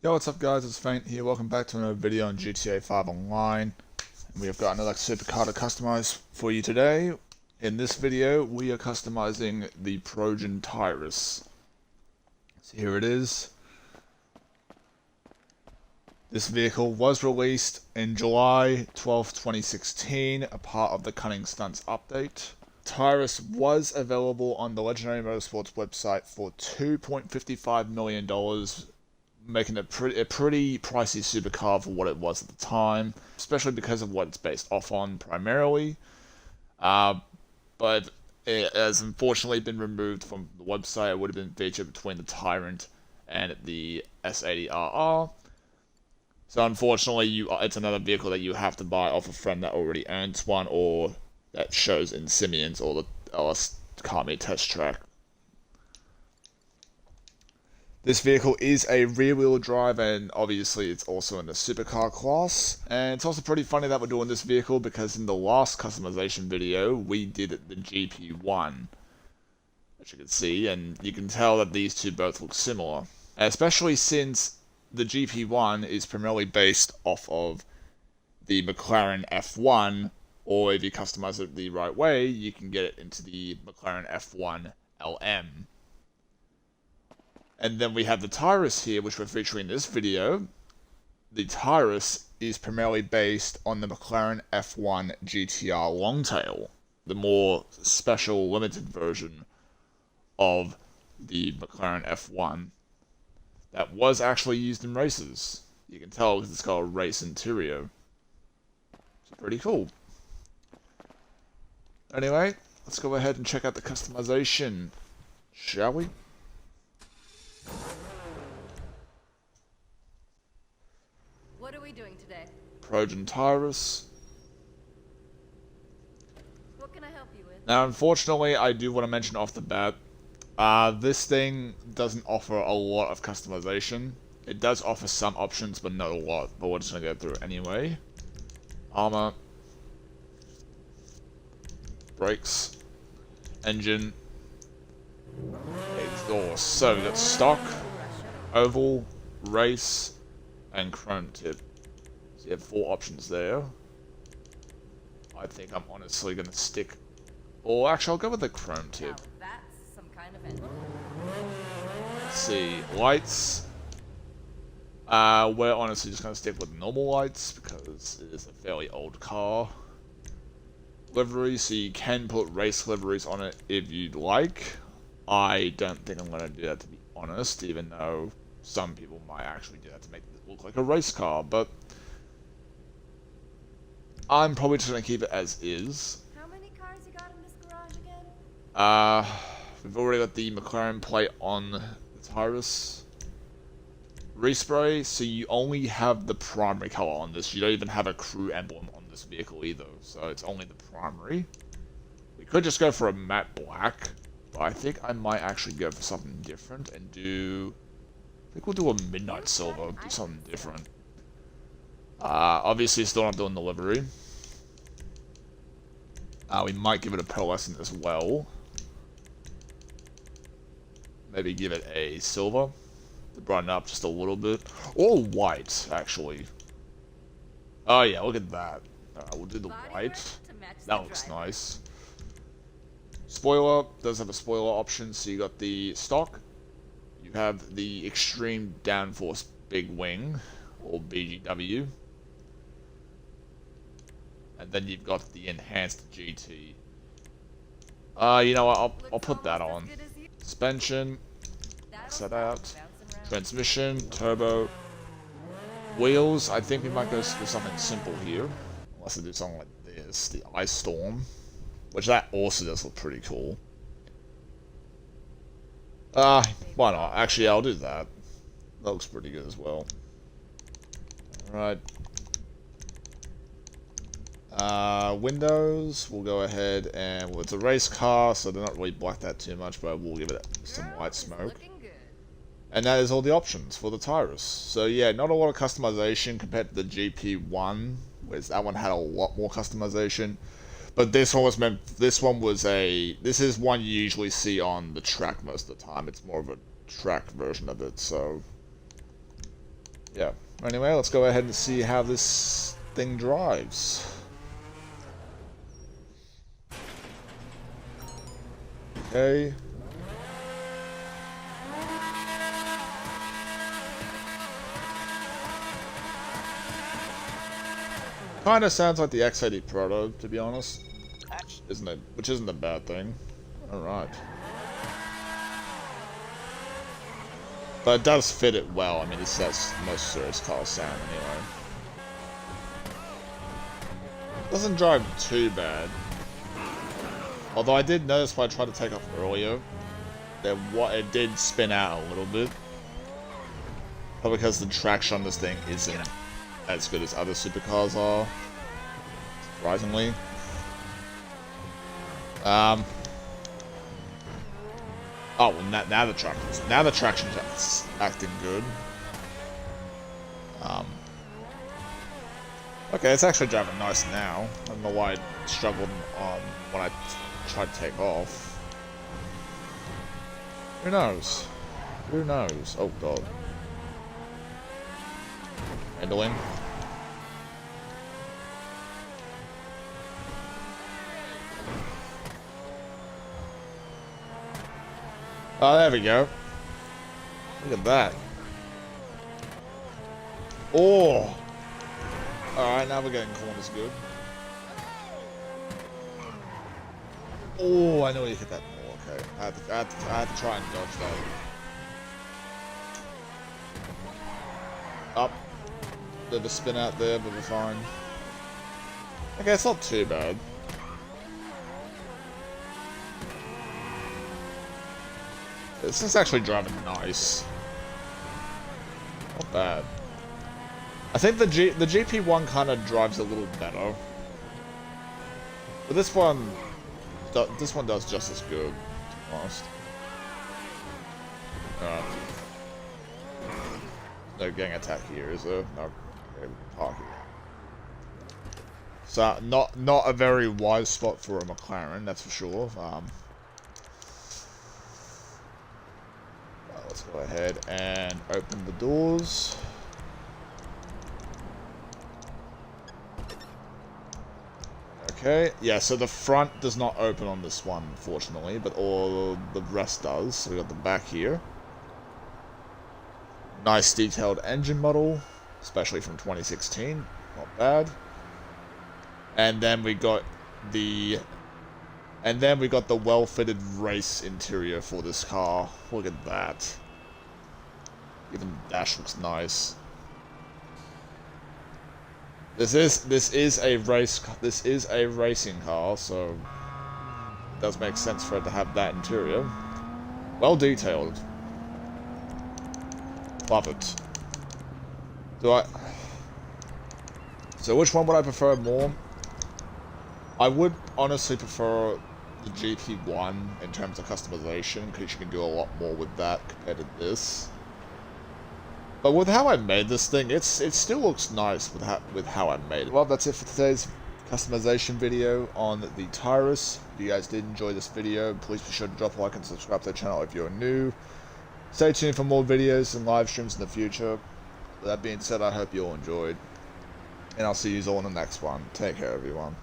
Yo, what's up guys, it's Faint here, welcome back to another video on GTA 5 Online. And we have got another supercar to customize for you today. In this video, we are customizing the Progen Tyrus. So here it is. This vehicle was released in July 12th, 2016, a part of the Cunning Stunts update. Tyrus was available on the Legendary Motorsports website for $2.55 million, making it a pretty pricey supercar for what it was at the time, especially because of what it's based off on primarily. But it has unfortunately been removed from the website. It would have been featured between the Tyrant and the S80RR. So unfortunately, it's another vehicle that you have to buy off a friend that already owns one, or that shows in Simeon's or the LS Car Meet Test Track. This vehicle is a rear-wheel drive, and obviously it's also in the supercar class. And it's also pretty funny that we're doing this vehicle because in the last customization video, we did the GP1, as you can see, and you can tell that these two both look similar. Especially since the GP1 is primarily based off of the McLaren F1, or if you customize it the right way, you can get it into the McLaren F1 LM. And then we have the Tyrus here, which we're featuring in this video. The Tyrus is primarily based on the McLaren F1 GTR Longtail, the more special limited version of the McLaren F1 that was actually used in races. You can tell because it's got a race interior. It's pretty cool. Anyway, let's go ahead and check out the customization, shall we? What are we doing today? Progen Tyrus. What can I help you with? Now, unfortunately, I do want to mention off the bat, this thing doesn't offer a lot of customization. It does offer some options, but not a lot. But we're just going to go through it anyway. Armor. Brakes. Engine. Exhaust. So, we've got stock, oval, race, and chrome tip. So you have 4 options there. I think I'm honestly going to stick... Or actually, I'll go with the chrome tip. Now that's some kind of engine. Let's see, lights. We're honestly just going to stick with normal lights because it is a fairly old car. Livery, so you can put race liveries on it if you'd like. I don't think I'm going to do that, to be honest, even though some people might actually do that to make it look like a race car, but I'm probably just going to keep it as is. How many cars you got in this garage again? We've already got the McLaren plate on the Tyrus. Respray, so you only have the primary color on this. You don't even have a crew emblem on this vehicle either, so it's only the primary. We could just go for a matte black, but I think I might actually go for something different and do... I think we'll do a midnight silver, do something different. Obviously still not doing the livery. We might give it a pearlescent as well. Maybe give it a silver to brighten up just a little bit. Or white, actually. Oh yeah, look at that. We'll do the white. That looks nice. Spoiler does have a spoiler option, so you got the stock. You have the extreme downforce big wing, or BGW. And then you've got the enhanced GT. You know what, I'll put that on. Suspension, max that out. Transmission, turbo. Wheels, I think we might go for something simple here. Unless I do something like this, the Ice Storm. Which that also does look pretty cool. Why not? Actually, I'll do that. That looks pretty good as well. Alright. Windows, we'll go ahead and, well, it's a race car, so they're not really blacked out too much, but we'll give it some white smoke. And that is all the options for the Tyrus. So yeah, not a lot of customization compared to the GP1, whereas that one had a lot more customization. But this one was meant, this is one you usually see on the track most of the time. It's more of a track version of it, so yeah. Anyway, let's go ahead and see how this thing drives. Okay. Kind of sounds like the X80 Proto, to be honest. Isn't it? Which isn't a bad thing. Alright. But it does fit it well. I mean, that's most serious car sound anyway. Doesn't drive too bad. Although I did notice when I tried to take off earlier that it did spin out a little bit. Probably because the traction on this thing isn't as good as other supercars are. Surprisingly. Oh well, now the traction's acting good. Okay, it's actually driving nice now. I don't know why it struggled when I tried to take off. Who knows? Who knows? Oh god. Handling. Oh, there we go. Look at that. Oh! Alright, now we're getting corners good. Oh, I know you hit that more. Okay. I had to try and dodge that. Up. Bit of a spin out there, but we're fine. Okay, it's not too bad. This is actually driving nice. Not bad. I think the GP1 kind of drives a little better. But this one does just as good, to be honest. No gang attack here, is there? No. Okay, park here. So not a very wise spot for a McLaren, that's for sure. Let's go ahead and open the doors. Okay, yeah, so the front does not open on this one, unfortunately, but all the rest does. So we got the back here. Nice detailed engine model, especially from 2016. Not bad. And then we got the well-fitted race interior for this car. Look at that. Even the dash looks nice. This is a racing car, so it does make sense for it to have that interior. Well detailed. Love it. So which one would I prefer more? I would honestly prefer the GP1 in terms of customization, because you can do a lot more with that compared to this. But with how I made this thing, it still looks nice with how I made it. Well, that's it for today's customization video on the Tyrus. If you guys did enjoy this video, please be sure to drop a like and subscribe to the channel if you're new. Stay tuned for more videos and live streams in the future. With that being said, I hope you all enjoyed. And I'll see you all in the next one. Take care, everyone.